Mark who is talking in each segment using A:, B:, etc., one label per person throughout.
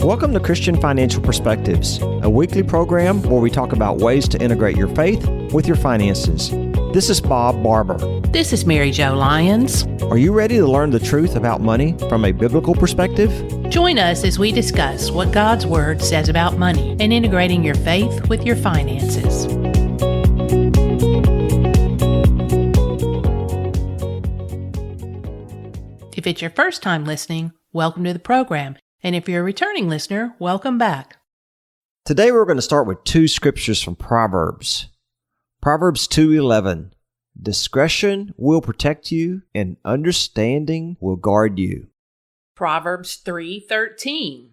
A: Welcome to Christian Financial Perspectives, a weekly program where we talk about ways to integrate your faith with your finances. This is Bob Barber.
B: This is Mary Jo Lyons.
A: Are you ready to learn the truth about money from a biblical perspective?
B: Join us as we discuss what God's Word says about money and integrating your faith with your finances. If it's your first time listening, welcome to the program. And if you're a returning listener, welcome back.
A: Today we're going to start with two scriptures from Proverbs. Proverbs 2:11. Discretion will protect you, and understanding will guard you.
B: Proverbs 3:13.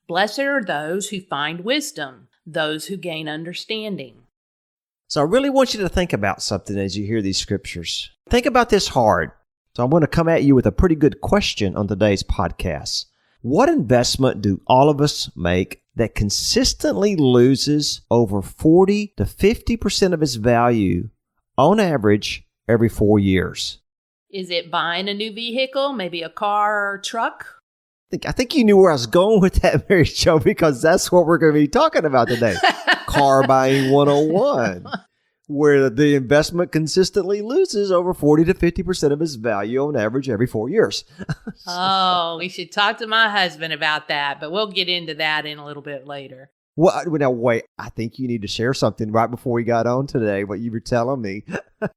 B: Blessed are those who find wisdom, those who gain understanding.
A: So I really want you to think about something as you hear these scriptures. Think about this hard. So I'm going to come at you with a pretty good question on today's podcast. What investment do all of us make that consistently loses over 40 to 50% of its value on average every 4 years?
B: Is it buying a new vehicle, maybe a car or truck?
A: I think you knew where I was going with that, Mary Jo, because that's what we're going to be talking about today. Car buying 101, where the investment consistently loses over 40 to 50% of its value on average every 4 years.
B: Oh, we should talk to my husband about that, but we'll get into that in a little bit later.
A: Well, now wait, I think you need to share something right before we got on today, what you were telling me.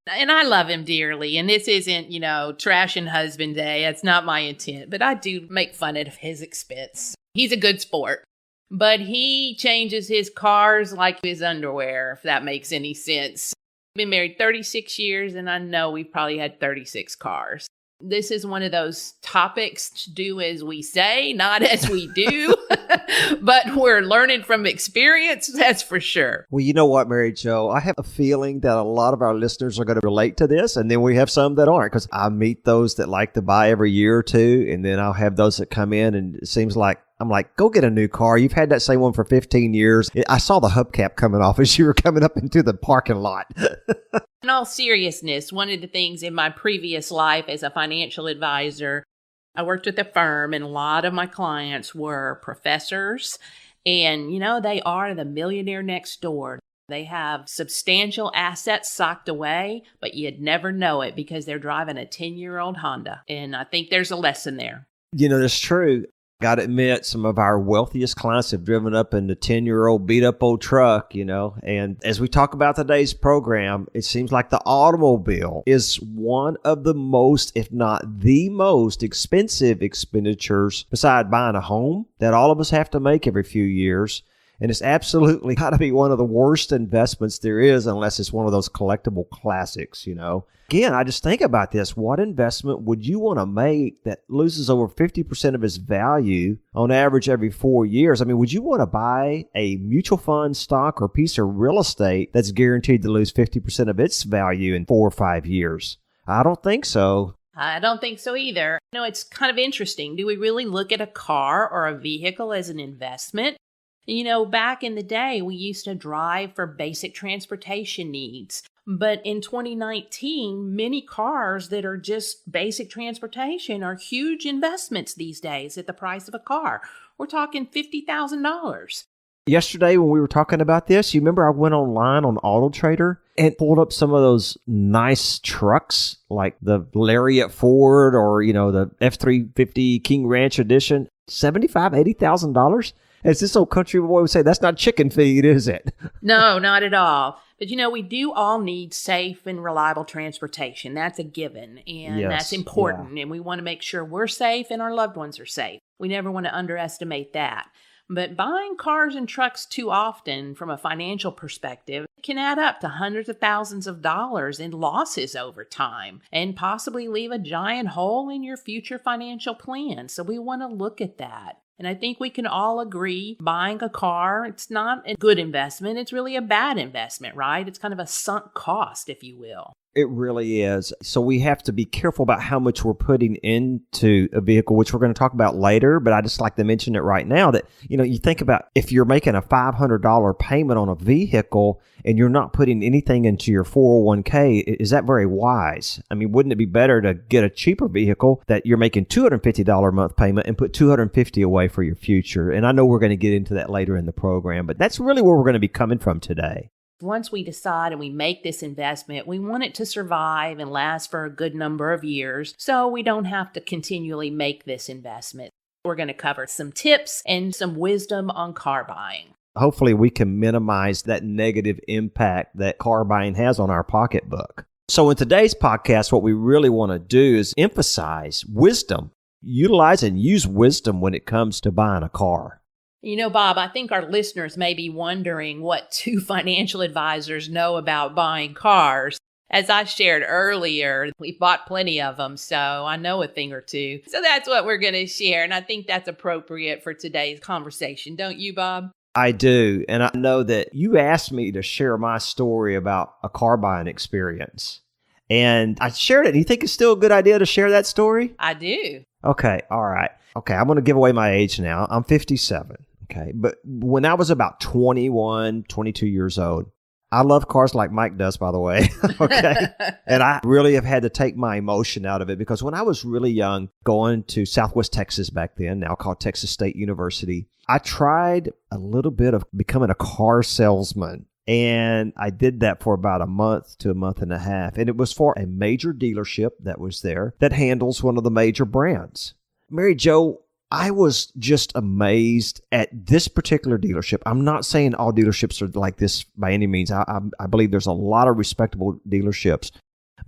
B: And I love him dearly, and this isn't, trashing husband day. That's not my intent, but I do make fun at his expense. He's a good sport, but he changes his cars like his underwear, if that makes any sense. I've been married 36 years, and I know we've probably had 36 cars. This is one of those topics to do as we say, not as we do, but we're learning from experience, that's for sure.
A: Well, you know what, Mary Jo? I have a feeling that a lot of our listeners are going to relate to this, and then we have some that aren't, because I meet those that like to buy every year or two, and then I'll have those that come in, and it seems like, I'm like, go get a new car. You've had that same one for 15 years. I saw the hubcap coming off as you were coming up into the parking lot.
B: In all seriousness, one of the things in my previous life as a financial advisor, I worked with a firm, and a lot of my clients were professors. And, they are the millionaire next door. They have substantial assets socked away, but you'd never know it because they're driving a 10-year-old Honda. And I think there's a lesson there.
A: That's true. Got to admit, some of our wealthiest clients have driven up in the 10-year-old beat-up old truck, And as we talk about today's program, it seems like the automobile is one of the most, if not the most expensive expenditures beside buying a home that all of us have to make every few years. And it's absolutely got to be one of the worst investments there is, unless it's one of those collectible classics, Again, I just think about this. What investment would you want to make that loses over 50% of its value on average every 4 years? I mean, would you want to buy a mutual fund stock or piece of real estate that's guaranteed to lose 50% of its value in 4 or 5 years? I don't think so.
B: I don't think so either. It's kind of interesting. Do we really look at a car or a vehicle as an investment? Back in the day, we used to drive for basic transportation needs. But in 2019, many cars that are just basic transportation are huge investments these days at the price of a car. We're talking $50,000.
A: Yesterday when we were talking about this, you remember I went online on AutoTrader and pulled up some of those nice trucks like the Lariat Ford or, the F-350 King Ranch Edition, $75,000, $80,000? As this old country boy would say, that's not chicken feed, is it?
B: No, not at all. But, we do all need safe and reliable transportation. That's a given, and that's important. Yeah. And we want to make sure we're safe and our loved ones are safe. We never want to underestimate that. But buying cars and trucks too often from a financial perspective can add up to hundreds of thousands of dollars in losses over time and possibly leave a giant hole in your future financial plan. So we want to look at that. And I think we can all agree buying a car, it's not a good investment. It's really a bad investment, right? It's kind of a sunk cost, if you will.
A: It really is. So we have to be careful about how much we're putting into a vehicle, which we're going to talk about later, but I just like to mention it right now that, you think about if you're making a $500 payment on a vehicle and you're not putting anything into your 401k, is that very wise? I mean, wouldn't it be better to get a cheaper vehicle that you're making $250 a month payment and put $250 away for your future? And I know we're going to get into that later in the program, but that's really where we're going to be coming from today.
B: Once we decide and we make this investment, we want it to survive and last for a good number of years, so we don't have to continually make this investment. We're going to cover some tips and some wisdom on car buying.
A: Hopefully we can minimize that negative impact that car buying has on our pocketbook. So in today's podcast, what we really want to do is emphasize wisdom. Utilize and use wisdom when it comes to buying a car.
B: Bob, I think our listeners may be wondering what two financial advisors know about buying cars. As I shared earlier, we bought plenty of them, so I know a thing or two. So that's what we're going to share, and I think that's appropriate for today's conversation. Don't you, Bob?
A: I do, and I know that you asked me to share my story about a car buying experience. And I shared it. Do you think it's still a good idea to share that story?
B: I do.
A: Okay, all right. Okay, I'm going to give away my age now. I'm 57. Okay, but when I was about 21, 22 years old, I love cars like Mike does, by the way. Okay. And I really have had to take my emotion out of it because when I was really young, going to Southwest Texas back then, now called Texas State University, I tried a little bit of becoming a car salesman. And I did that for about a month to a month and a half. And it was for a major dealership that was there that handles one of the major brands. Mary Jo, I was just amazed at this particular dealership. I'm not saying all dealerships are like this by any means. I believe there's a lot of respectable dealerships.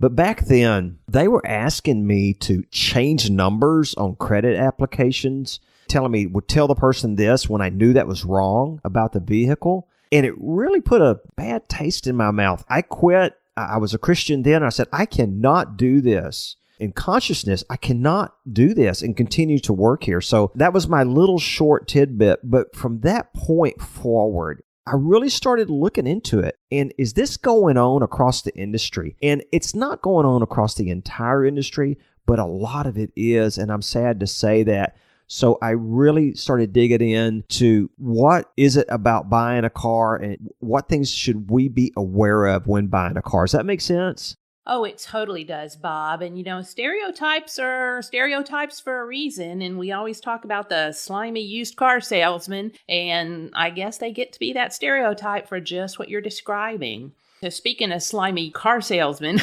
A: But back then, they were asking me to change numbers on credit applications, telling me, would tell the person this when I knew that was wrong about the vehicle. And it really put a bad taste in my mouth. I quit. I was a Christian then. I said, I cannot do this. In consciousness, I cannot do this and continue to work here. So that was my little short tidbit. But from that point forward, I really started looking into it. And is this going on across the industry? And it's not going on across the entire industry, but a lot of it is. And I'm sad to say that. So I really started digging into what is it about buying a car and what things should we be aware of when buying a car. Does that make sense?
B: Oh, it totally does, Bob. And, stereotypes are stereotypes for a reason. And we always talk about the slimy used car salesman. And I guess they get to be that stereotype for just what you're describing. So speaking of slimy car salesmen,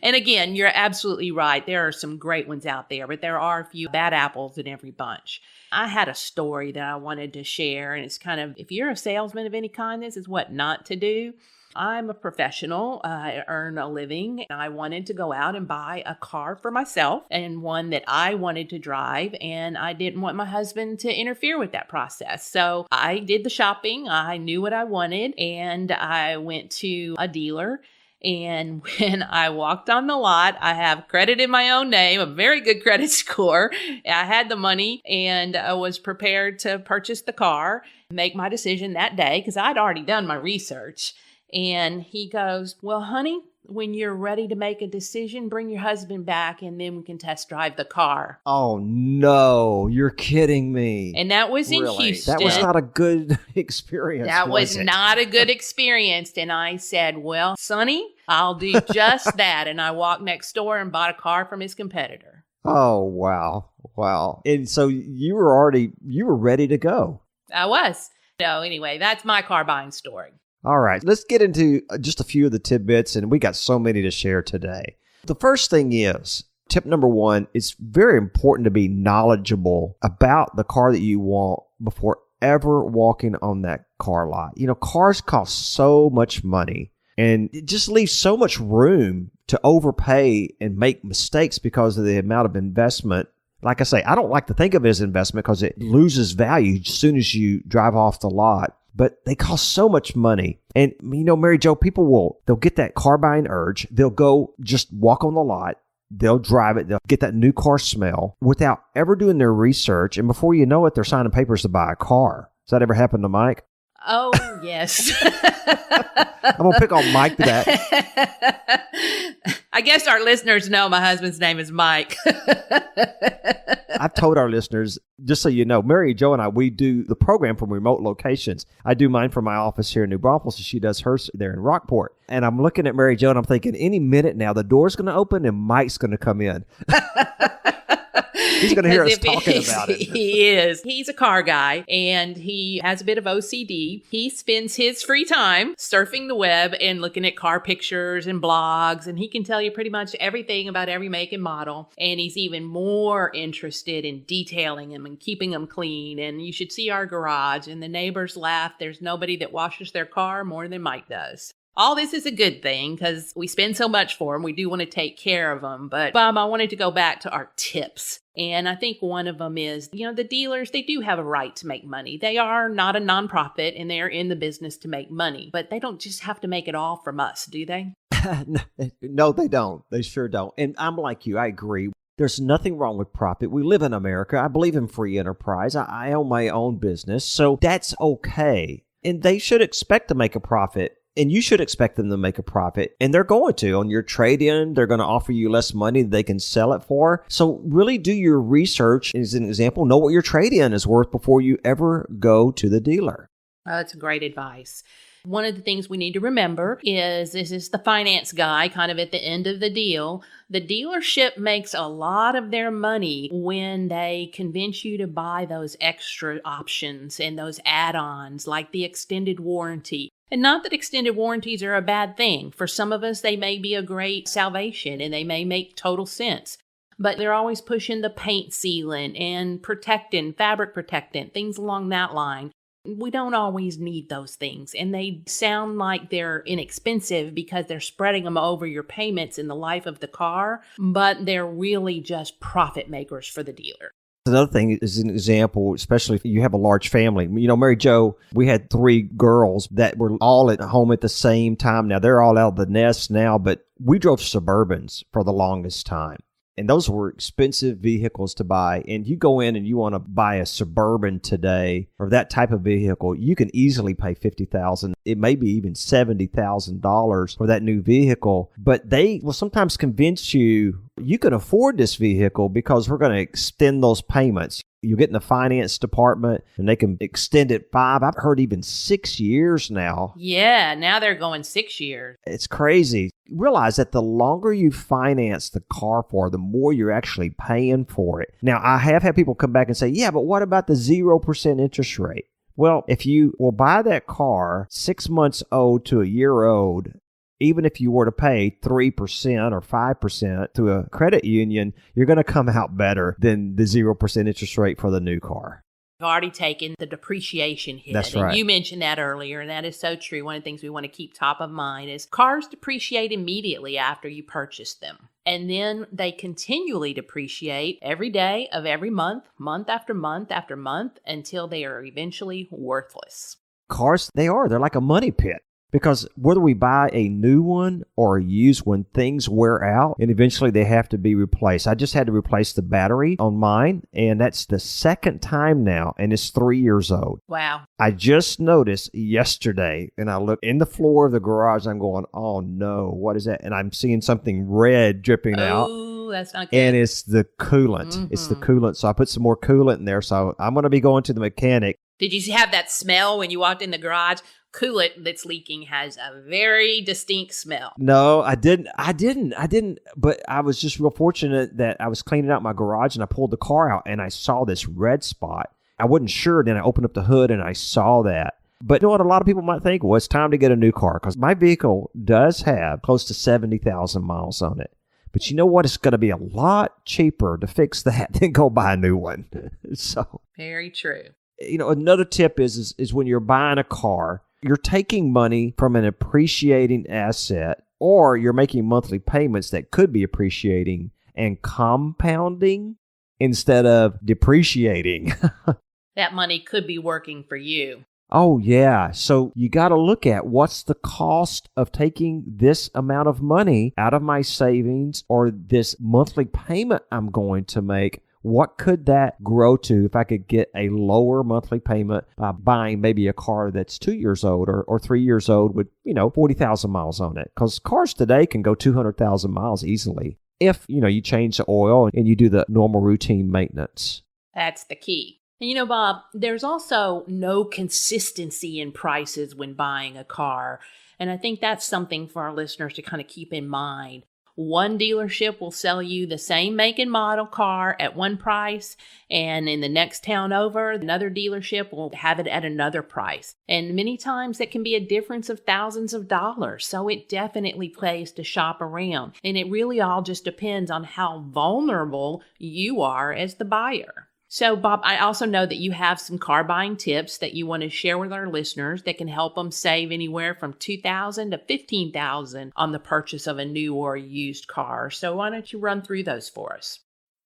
B: and again, you're absolutely right. There are some great ones out there, but there are a few bad apples in every bunch. I had a story that I wanted to share, and it's kind of, if you're a salesman of any kind, this is what not to do. I'm a professional. I earn a living. I wanted to go out and buy a car for myself and one that I wanted to drive. And I didn't want my husband to interfere with that process. So I did the shopping. I knew what I wanted. And I went to a dealer. And when I walked on the lot, I have credit in my own name, a very good credit score. I had the money and I was prepared to purchase the car, make my decision that day because I'd already done my research. And he goes, well, honey, when you're ready to make a decision, bring your husband back and then we can test drive the car.
A: Oh, no, you're kidding me.
B: And that was in Houston.
A: That was not a good experience.
B: That was not a good experience. And I said, well, Sonny, I'll do just that. And I walked next door and bought a car from his competitor.
A: Oh, wow. Wow. And so you were ready to go.
B: I was. So anyway, that's my car buying story.
A: All right, let's get into just a few of the tidbits, and we got so many to share today. The first thing is, tip number one, it's very important to be knowledgeable about the car that you want before ever walking on that car lot. Cars cost so much money, and it just leaves so much room to overpay and make mistakes because of the amount of investment. Like I say, I don't like to think of it as investment because it loses value as soon as you drive off the lot. But they cost so much money. And, Mary Jo, they'll get that car buying urge. They'll go just walk on the lot. They'll drive it. They'll get that new car smell without ever doing their research. And before you know it, they're signing papers to buy a car. Does that ever happen to Mike?
B: Oh, yes.
A: I'm going to pick on Mike to that.
B: I guess our listeners know my husband's name is Mike.
A: I've told our listeners, just so you know, Mary Jo and I, we do the program from remote locations. I do mine from my office here in New Braunfels, and she does hers there in Rockport. And I'm looking at Mary Jo, and I'm thinking, any minute now, the door's going to open and Mike's going to come in. He's going to hear us talking about it.
B: He is. He's a car guy, and he has a bit of OCD. He spends his free time surfing the web and looking at car pictures and blogs, and he can tell you pretty much everything about every make and model. And he's even more interested in detailing them and keeping them clean. And you should see our garage, and the neighbors laugh. There's nobody that washes their car more than Mike does. All this is a good thing because we spend so much for them. We do want to take care of them. But Bob, I wanted to go back to our tips. And I think one of them is, the dealers, they do have a right to make money. They are not a nonprofit and they're in the business to make money. But they don't just have to make it all from us, do they?
A: No, they don't. They sure don't. And I'm like you. I agree. There's nothing wrong with profit. We live in America. I believe in free enterprise. I own my own business. So that's okay. And they should expect to make a profit. And you should expect them to make a profit. And they're going to. On your trade-in, they're going to offer you less money that they can sell it for. So really do your research. As an example, know what your trade-in is worth before you ever go to the dealer.
B: Oh, that's great advice. One of the things we need to remember is this is the finance guy kind of at the end of the deal. The dealership makes a lot of their money when they convince you to buy those extra options and those add-ons like the extended warranty. And not that extended warranties are a bad thing. For some of us, they may be a great salvation and they may make total sense. But they're always pushing the paint sealant and protectant, fabric protectant, things along that line. We don't always need those things. And they sound like they're inexpensive because they're spreading them over your payments in the life of the car. But they're really just profit makers for the dealer.
A: Another thing is an example, especially if you have a large family. Mary Jo, we had 3 girls that were all at home at the same time. Now, they're all out of the nest now, but we drove Suburbans for the longest time. And those were expensive vehicles to buy. And you go in and you want to buy a Suburban today or that type of vehicle, you can easily pay $50,000. It may be even $70,000 for that new vehicle. But they will sometimes convince you can afford this vehicle because we're going to extend those payments. You get in the finance department and they can extend it 5. I've heard even 6 years now.
B: Yeah, now they're going 6 years.
A: It's crazy. Realize that the longer you finance the car for, the more you're actually paying for it. Now, I have had people come back and say, yeah, but what about the 0% interest rate? Well, if you will buy that car 6 months old to a year old, even if you were to pay 3% or 5% to a credit union, you're going to come out better than the 0% interest rate for the new car.
B: I've already taken the depreciation hit.
A: That's right.
B: And you mentioned that earlier, and that is so true. One of the things we want to keep top of mind is cars depreciate immediately after you purchase them. And then they continually depreciate every day of every month, month after month after month, until they are eventually worthless.
A: Cars, they're like a money pit. Because whether we buy a new one or a used one, things wear out and eventually they have to be replaced. I just had to replace the battery on mine, and that's the second time now, and it's 3 years old.
B: Wow.
A: I just noticed yesterday, and I look in the floor of the garage, and I'm going, oh no, what is that? And I'm seeing something red dripping out.
B: Oh, that's not good.
A: And it's the coolant.
B: Mm-hmm.
A: It's the coolant. So I put some more coolant in there. So I'm going to be going to the mechanic.
B: Did you have that smell when you walked in the garage? Coolant that's leaking has a very distinct smell.
A: No, I didn't. But I was just real fortunate that I was cleaning out my garage and I pulled the car out and I saw this red spot. I wasn't sure. Then I opened up the hood and I saw that. But you know what? A lot of people might think, well, it's time to get a new car because my vehicle does have close to 70,000 miles on it. But you know what? It's going to be a lot cheaper to fix that than go buy a new one. So
B: very true.
A: Another tip is when you're buying a car, you're taking money from an appreciating asset, or you're making monthly payments that could be appreciating and compounding instead of depreciating.
B: That money could be working for you.
A: Oh, yeah. So you got to look at what's the cost of taking this amount of money out of my savings or this monthly payment I'm going to make. what could that grow to if I could get a lower monthly payment by buying maybe a car that's 2 years old or 3 years old with, 40,000 miles on it? Because cars today can go 200,000 miles easily if, you change the oil and you do the normal routine maintenance.
B: That's the key. And Bob, there's also no consistency in prices when buying a car. And I think that's something for our listeners to kind of keep in mind. One dealership will sell you the same make and model car at one price, and in the next town over, another dealership will have it at another price. And many times that can be a difference of thousands of dollars. So it definitely pays to shop around. And it really all just depends on how vulnerable you are as the buyer. So, Bob, I also know that you have some car buying tips that you want to share with our listeners that can help them save anywhere from $2,000 to $15,000 on the purchase of a new or used car. So why don't you run through those for us?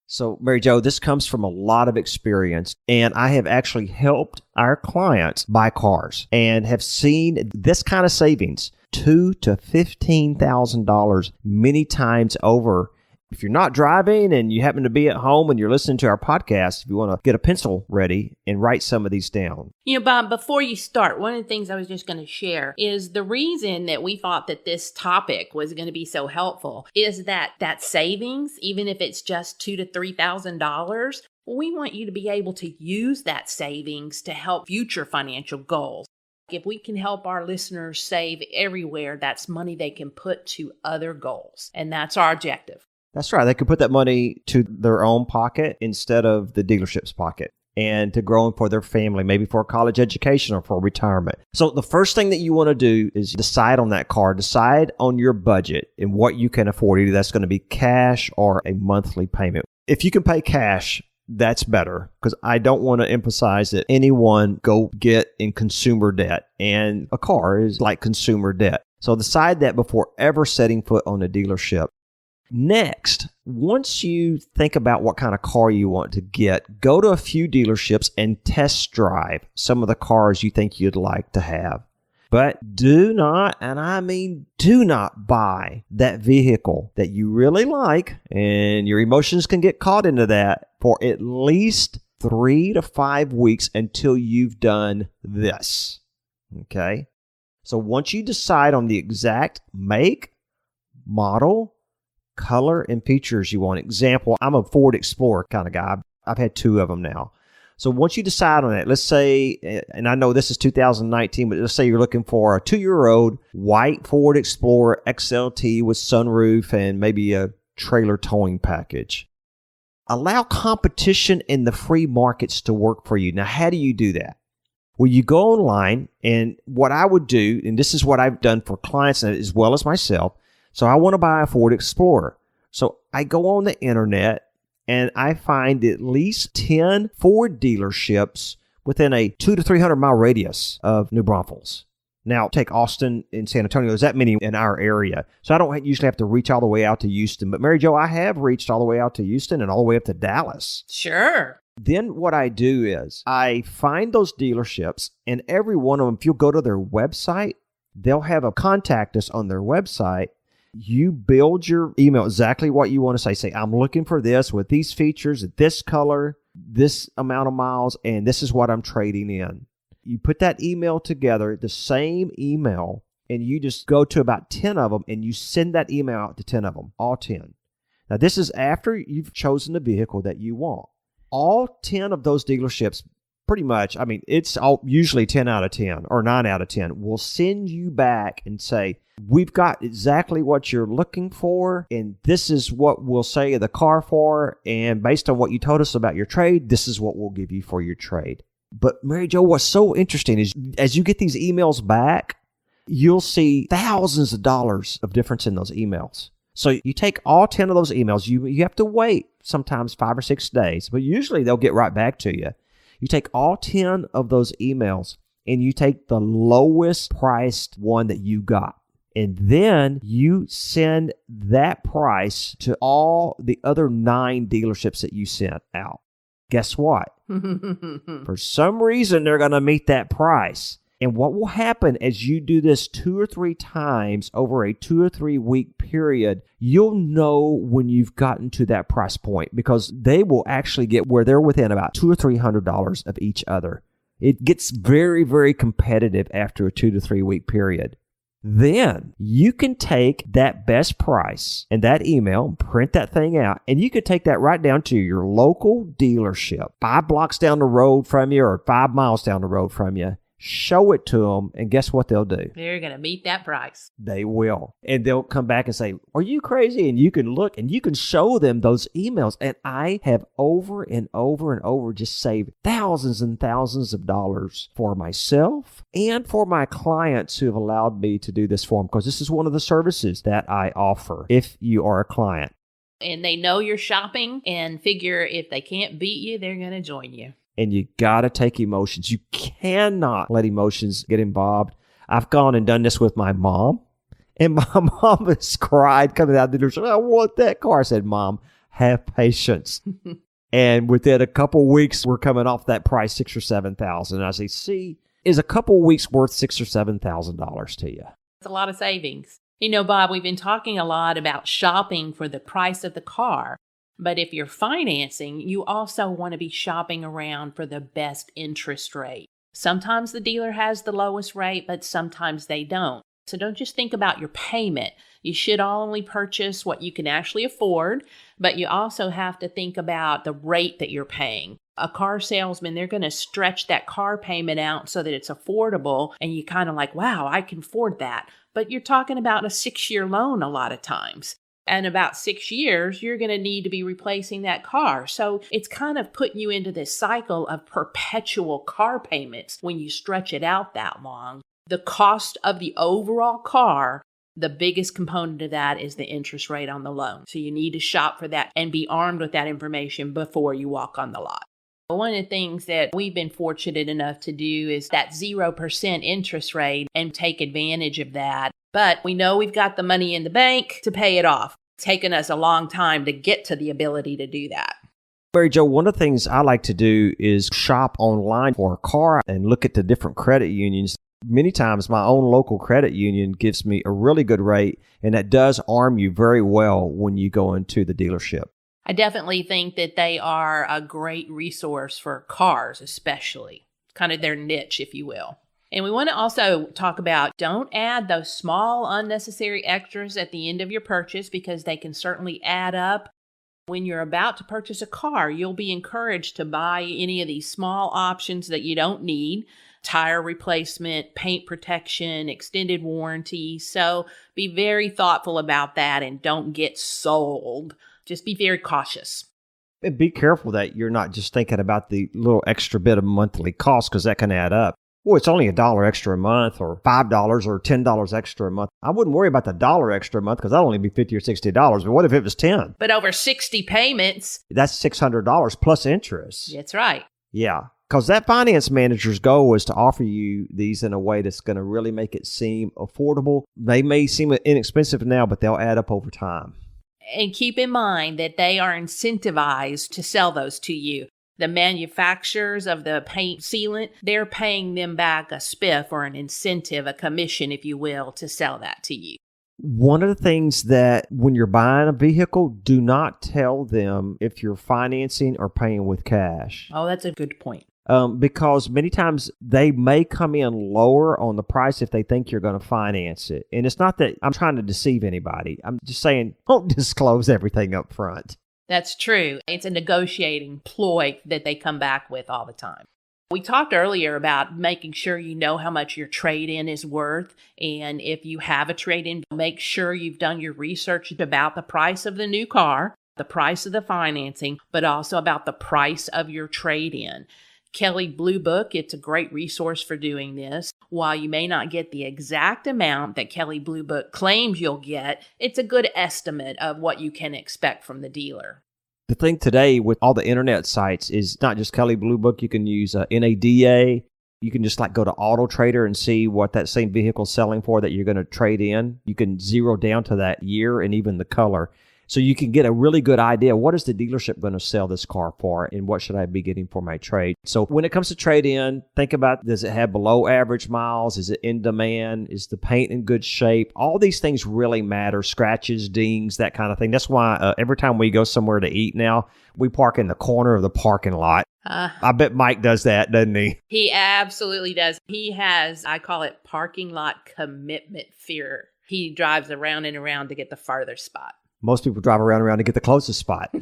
A: So, Mary Jo, this comes from a lot of experience, and I have actually helped our clients buy cars and have seen this kind of savings, $2,000 to $15,000 many times over. If you're not driving and you happen to be at home and you're listening to our podcast, if you want to get a pencil ready and write some of these down.
B: Bob, before you start, one of the things I was just going to share is the reason that we thought that this topic was going to be so helpful is that savings, even if it's just $2,000 to $3,000, we want you to be able to use that savings to help future financial goals. If we can help our listeners save everywhere, that's money they can put to other goals. And that's our objective.
A: That's right. They could put that money to their own pocket instead of the dealership's pocket and to grow for their family, maybe for a college education or for retirement. So the first thing that you want to do is decide on that car, decide on your budget and what you can afford. Either that's going to be cash or a monthly payment. If you can pay cash, that's better, because I don't want to emphasize that anyone go get in consumer debt, and a car is like consumer debt. So decide that before ever setting foot on a dealership. Next, once you think about what kind of car you want to get, go to a few dealerships and test drive some of the cars you think you'd like to have. But do not, and I mean do not, buy that vehicle that you really like, and your emotions can get caught into that, for at least 3 to 5 weeks until you've done this. Okay? So once you decide on the exact make, model, color, and features you want. Example, I'm a Ford Explorer kind of guy. I've had 2 of them now. So once you decide on that, let's say, and I know this is 2019, but let's say you're looking for a 2-year-old white Ford Explorer XLT with sunroof and maybe a trailer towing package. Allow competition in the free markets to work for you. Now, how do you do that? Well, you go online, and what I would do, and this is what I've done for clients as well as myself. So I want to buy a Ford Explorer. So I go on the internet and I find at least 10 Ford dealerships within a 200 to 300 mile radius of New Braunfels. Now, take Austin and San Antonio. There's that many in our area. So I don't usually have to reach all the way out to Houston. But Mary Jo, I have reached all the way out to Houston and all the way up to Dallas.
B: Sure.
A: Then what I do is I find those dealerships, and every one of them, if you'll go to their website, they'll have a contact us on their website. You build your email exactly what you want to say. Say, I'm looking for this with these features, this color, this amount of miles, and this is what I'm trading in. You put that email together, the same email, and you just go to about 10 of them, and you send that email out to 10 of them, all 10. Now, this is after you've chosen the vehicle that you want. All 10 of those dealerships, pretty much, I mean, it's all usually 10 out of 10 or 9 out of 10, will send you back and say, we've got exactly what you're looking for, and this is what we'll say the car for, and based on what you told us about your trade, this is what we'll give you for your trade. But Mary Jo, what's so interesting is as you get these emails back, you'll see thousands of dollars of difference in those emails. So you take all 10 of those emails, you have to wait sometimes 5 or 6 days, but usually they'll get right back to you. You take all 10 of those emails and you take the lowest priced one that you got. And then you send that price to all the other 9 dealerships that you sent out. Guess what? For some reason, they're going to meet that price. And what will happen as you do this 2 or 3 times over a 2 or 3 week period, you'll know when you've gotten to that price point, because they will actually get where they're within about $200 or $300 of each other. It gets very, very competitive after a 2 to 3 week period. Then you can take that best price and that email and print that thing out, and you could take that right down to your local dealership, 5 blocks down the road from you or 5 miles down the road from you. Show it to them, and guess what they'll do?
B: They're going to meet that price.
A: They will. And they'll come back and say, are you crazy? And you can look and you can show them those emails. And I have over and over and over just saved thousands and thousands of dollars for myself and for my clients who have allowed me to do this for them, because this is one of the services that I offer if you are a client.
B: And they know you're shopping and figure if they can't beat you, they're going to join you.
A: And you got to take emotions. You cannot let emotions get involved. I've gone and done this with my mom, and my mom has cried coming out the door. She said, I want that car. I said, Mom, have patience. And within a couple weeks, we're coming off that price, $6,000 or $7,000. And I say, see, is a couple weeks worth $6,000 or $7,000 to you?
B: It's a lot of savings. You know, Bob, we've been talking a lot about shopping for the price of the car. But if you're financing, you also want to be shopping around for the best interest rate. Sometimes the dealer has the lowest rate, but sometimes they don't. So don't just think about your payment. You should only purchase what you can actually afford, but you also have to think about the rate that you're paying. A car salesman, they're going to stretch that car payment out so that it's affordable, and you kind of like, wow, I can afford that. But you're talking about a 6-year loan a lot of times. And about 6 years, you're going to need to be replacing that car. So it's kind of putting you into this cycle of perpetual car payments when you stretch it out that long. The cost of the overall car, the biggest component of that is the interest rate on the loan. So you need to shop for that and be armed with that information before you walk on the lot. One of the things that we've been fortunate enough to do is that 0% interest rate and take advantage of that. But we know we've got the money in the bank to pay it off. It's taken us a long time to get to the ability to do that.
A: Mary Jo, one of the things I like to do is shop online for a car and look at the different credit unions. Many times my own local credit union gives me a really good rate, and that does arm you very well when you go into the dealership.
B: I definitely think that they are a great resource for cars, especially. Kind of their niche, if you will. And we want to also talk about don't add those small unnecessary extras at the end of your purchase, because they can certainly add up. When you're about to purchase a car, you'll be encouraged to buy any of these small options that you don't need. Tire replacement, paint protection, extended warranty. So be very thoughtful about that and don't get sold. Just be very cautious.
A: And be careful that you're not just thinking about the little extra bit of monthly cost, because that can add up. Well, it's only $1 extra a month or $5 or $10 extra a month. I wouldn't worry about the $1 extra a month, because that'll only be $50 or $60. But what if it was $10?
B: But over 60 payments.
A: That's $600 plus interest.
B: That's right.
A: Yeah, because that finance manager's goal is to offer you these in a way that's going to really make it seem affordable. They may seem inexpensive now, but they'll add up over time.
B: And keep in mind that they are incentivized to sell those to you. The manufacturers of the paint sealant, they're paying them back a spiff or an incentive, a commission, if you will, to sell that to you.
A: One of the things that when you're buying a vehicle, do not tell them if you're financing or paying with cash.
B: Oh, that's a good point.
A: Because many times they may come in lower on the price if they think you're going to finance it. And it's not that I'm trying to deceive anybody. I'm just saying, don't disclose everything up front.
B: That's true. It's a negotiating ploy that they come back with all the time. We talked earlier about making sure you know how much your trade-in is worth. And if you have a trade-in, make sure you've done your research about the price of the new car, the price of the financing, but also about the price of your trade-in. Kelley Blue Book, it's a great resource for doing this. While you may not get the exact amount that Kelley Blue Book claims you'll get, it's a good estimate of what you can expect from the dealer.
A: The thing today with all the internet sites is not just Kelley Blue Book. You can use NADA. You can just go to Auto Trader and see what that same vehicle is selling for that you're going to trade in. You can zero down to that year and even the color. So you can get a really good idea, what is the dealership going to sell this car for and what should I be getting for my trade? So when it comes to trade-in, think about, does it have below average miles? Is it in demand? Is the paint in good shape? All these things really matter. Scratches, dings, that kind of thing. That's why every time we go somewhere to eat now, we park in the corner of the parking lot. I bet Mike does that, doesn't he?
B: He absolutely does. He has, I call it parking lot commitment fear. He drives around and around to get the farther spot.
A: Most people drive around to get the closest spot.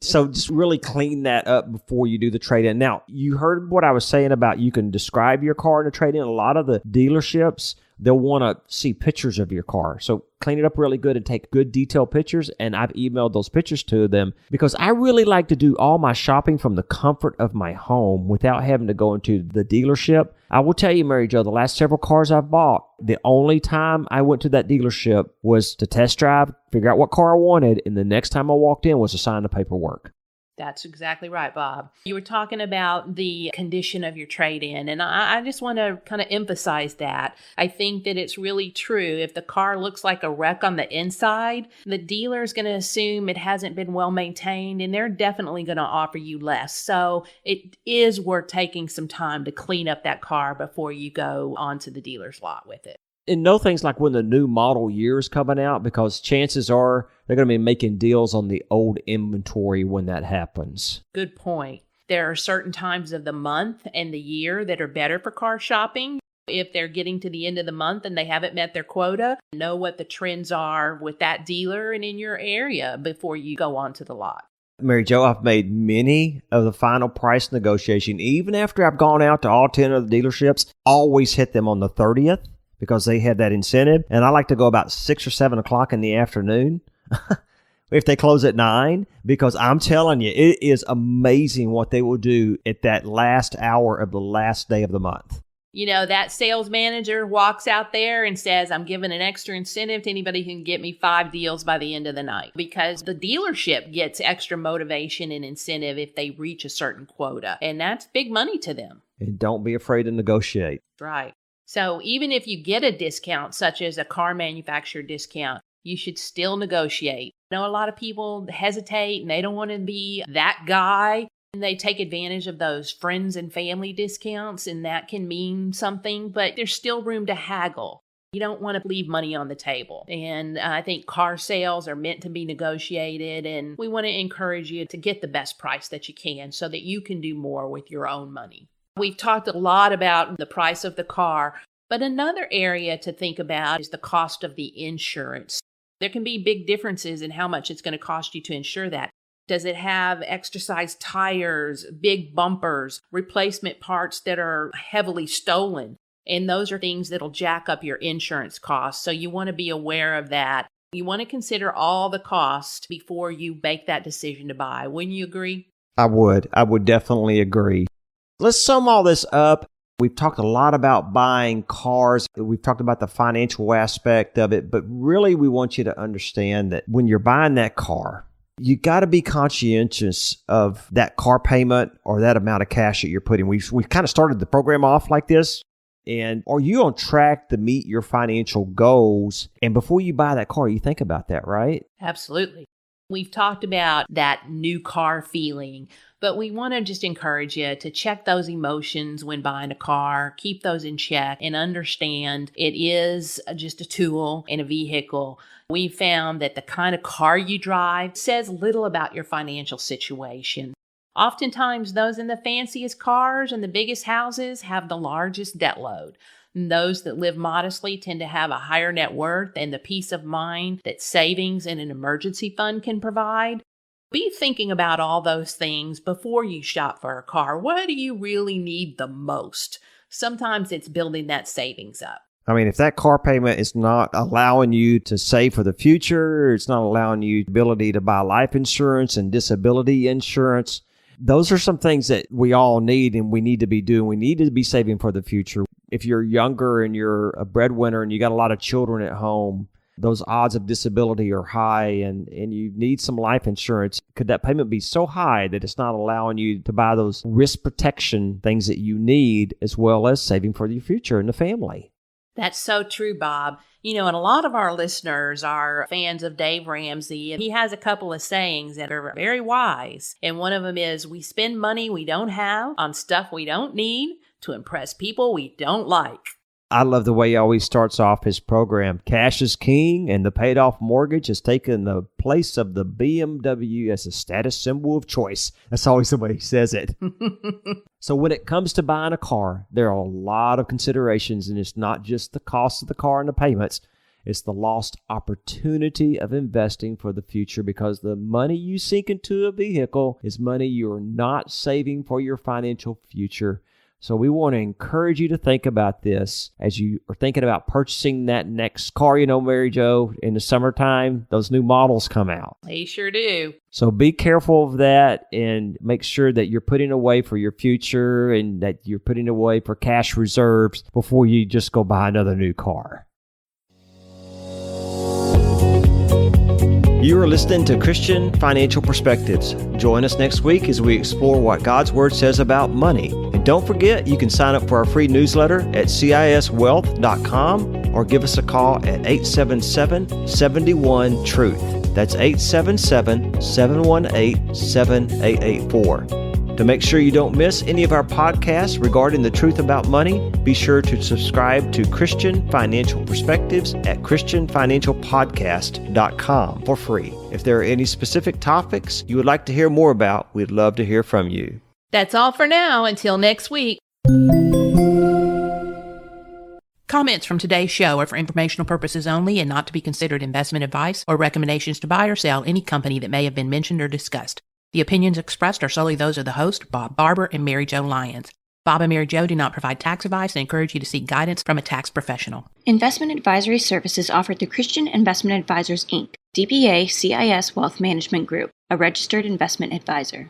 A: So just really clean that up before you do the trade-in. Now, you heard what I was saying about you can describe your car in a trade-in. A lot of the dealerships, they'll want to see pictures of your car. So clean it up really good and take good detailed pictures. And I've emailed those pictures to them because I really like to do all my shopping from the comfort of my home without having to go into the dealership. I will tell you, Mary Jo, the last several cars I've bought, the only time I went to that dealership was to test drive, figure out what car I wanted, and the next time I walked in was to sign the paperwork.
B: That's exactly right, Bob. You were talking about the condition of your trade-in, and I just want to kind of emphasize that. I think that it's really true. If the car looks like a wreck on the inside, the dealer is going to assume it hasn't been well maintained, and they're definitely going to offer you less. So it is worth taking some time to clean up that car before you go onto the dealer's lot with it.
A: And know things like when the new model year is coming out, because chances are they're going to be making deals on the old inventory when that happens.
B: Good point. There are certain times of the month and the year that are better for car shopping. If they're getting to the end of the month and they haven't met their quota, know what the trends are with that dealer and in your area before you go onto the lot.
A: Mary Jo, I've made many of the final price negotiation, even after I've gone out to all 10 of the dealerships, always hit them on the 30th. Because they had that incentive. And I like to go about 6 or 7 o'clock in the afternoon if they close at 9, because I'm telling you, it is amazing what they will do at that last hour of the last day of the month.
B: You know, that sales manager walks out there and says, I'm giving an extra incentive to anybody who can get me 5 deals by the end of the night, because the dealership gets extra motivation and incentive if they reach a certain quota. And that's big money to them.
A: And don't be afraid to negotiate.
B: Right. So even if you get a discount, such as a car manufacturer discount, you should still negotiate. I know a lot of people hesitate and they don't want to be that guy. And they take advantage of those friends and family discounts, and that can mean something, but there's still room to haggle. You don't want to leave money on the table. And I think car sales are meant to be negotiated, and we want to encourage you to get the best price that you can so that you can do more with your own money. We've talked a lot about the price of the car, but another area to think about is the cost of the insurance. There can be big differences in how much it's going to cost you to insure that. Does it have extra size tires, big bumpers, replacement parts that are heavily stolen? And those are things that'll jack up your insurance costs. So you want to be aware of that. You want to consider all the costs before you make that decision to buy. Wouldn't you agree?
A: I would definitely agree. Let's sum all this up. We've talked a lot about buying cars. We've talked about the financial aspect of it, but really we want you to understand that when you're buying that car, you got to be conscientious of that car payment or that amount of cash that you're putting. We've kind of started the program off like this. And are you on track to meet your financial goals? And before you buy that car, you think about that, right?
B: Absolutely. We've talked about that new car feeling, but we want to just encourage you to check those emotions when buying a car, keep those in check, and understand it is just a tool and a vehicle. We found that the kind of car you drive says little about your financial situation. Oftentimes, those in the fanciest cars and the biggest houses have the largest debt load. Those that live modestly tend to have a higher net worth and the peace of mind that savings and an emergency fund can provide. Be thinking about all those things before you shop for a car. What do you really need the most? Sometimes it's building that savings up.
A: I mean, if that car payment is not allowing you to save for the future, it's not allowing you the ability to buy life insurance and disability insurance, those are some things that we all need and we need to be doing. We need to be saving for the future. If you're younger and you're a breadwinner and you got a lot of children at home, those odds of disability are high and you need some life insurance. Could that payment be so high that it's not allowing you to buy those risk protection things that you need as well as saving for your future and the family?
B: That's so true, Bob. And a lot of our listeners are fans of Dave Ramsey, and he has a couple of sayings that are very wise. And one of them is, we spend money we don't have on stuff we don't need to impress people we don't like.
A: I love the way he always starts off his program. Cash is king, and the paid-off mortgage has taken the place of the BMW as a status symbol of choice. That's always the way he says it. So when it comes to buying a car, there are a lot of considerations, and it's not just the cost of the car and the payments. It's the lost opportunity of investing for the future, because the money you sink into a vehicle is money you're not saving for your financial future. So we want to encourage you to think about this as you are thinking about purchasing that next car. Mary Jo, in the summertime, those new models come out.
B: They sure do.
A: So be careful of that and make sure that you're putting away for your future and that you're putting away for cash reserves before you just go buy another new car. You are listening to Christian Financial Perspectives. Join us next week as we explore what God's Word says about money. And don't forget, you can sign up for our free newsletter at CISwealth.com or give us a call at 877-71-TRUTH. That's 877-718-7884. To make sure you don't miss any of our podcasts regarding the truth about money, be sure to subscribe to Christian Financial Perspectives at ChristianFinancialPodcast.com for free. If there are any specific topics you would like to hear more about, we'd love to hear from you.
B: That's all for now. Until next week. Comments from today's show are for informational purposes only and not to be considered investment advice or recommendations to buy or sell any company that may have been mentioned or discussed. The opinions expressed are solely those of the host, Bob Barber and Mary Jo Lyons. Bob and Mary Jo do not provide tax advice and encourage you to seek guidance from a tax professional.
C: Investment advisory services offered through Christian Investment Advisors, Inc., DBA CIS Wealth Management Group, a registered investment advisor.